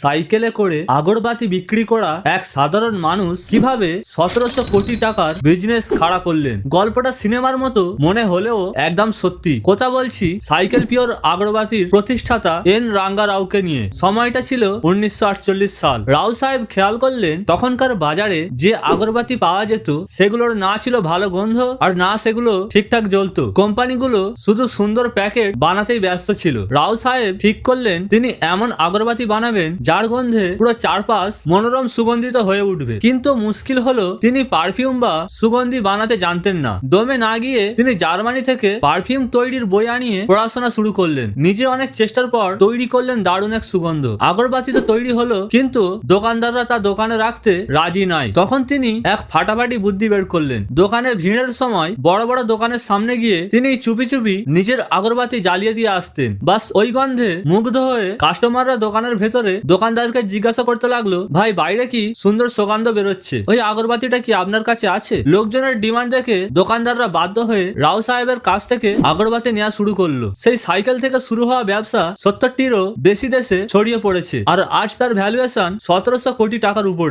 সাইকেলে করে আগরবাতি বিক্রি করা এক সাধারণ মানুষ কিভাবে 1700 কোটি টাকার বিজনেস খাড়া করলেন। গল্পটা সিনেমার মতো মনে হলেও একদম সত্যি। কথা বলছি সাইকেল পিওর আগরবাতির প্রতিষ্ঠাতা এন রাঙ্গা রাওকে নিয়ে। সময়টা ছিল 1948 সাল। রাও সাহেব খেয়াল করলেন তখনকার বাজারে যে আগরবাতি পাওয়া যেত সেগুলোর না ছিল ভালো গন্ধ আর না সেগুলো ঠিকঠাক জ্বলতো। কোম্পানিগুলো শুধু সুন্দর প্যাকেট বানাতেই ব্যস্ত ছিল। রাও সাহেব ঠিক করলেন তিনি এমন আগরবাতি বানাবেন যার গন্ধে পুরো চারপাশ মনোরম সুগন্ধিত হয়ে উঠবে। কিন্তু মুশকিল হলো তিনি পারফিউম বা সুগন্ধি বানাতে জানতেন না। দমে না গিয়ে তিনি জার্মানি থেকে পারফিউম তৈরির বই আনিয়ে পড়াশোনা শুরু করলেন। নিজে অনেক চেষ্টার পর তৈরি করলেন দারুণ এক সুগন্ধ। আগরবাতি তো তৈরি হলো, কিন্তু দোকানদাররা তা দোকানে রাখতে রাজি নাই। তখন তিনি এক ফাটাফাটি বুদ্ধি বের করলেন। দোকানে ভিড়ের সময় বড় বড় দোকানের সামনে গিয়ে তিনি চুপি চুপি নিজের আগরবাতি জ্বালিয়ে দিয়ে আসতেন। বাস ওই গন্ধে মুগ্ধ হয়ে কাস্টমাররা দোকানের ভেতরে দোকানদারকে জিজ্ঞাসা করতে লাগলো, ভাই বাইরে কি সুন্দর সুগন্ধ বেরোচ্ছে, ওই আগরবাতিটা কি আপনার কাছে আছে? লোকজনের ডিমান্ড দেখে দোকানদাররা বাধ্য হয়ে রাও সাহেবের কাছ থেকে আগরবাতি নেওয়া শুরু করলো। সেই সাইকেল থেকে শুরু হওয়া ব্যবসা 70টিরও বেশি দেশে ছড়িয়ে পড়েছে আর আজ তার ভ্যালুয়েশন 1700 কোটি টাকার উপরে।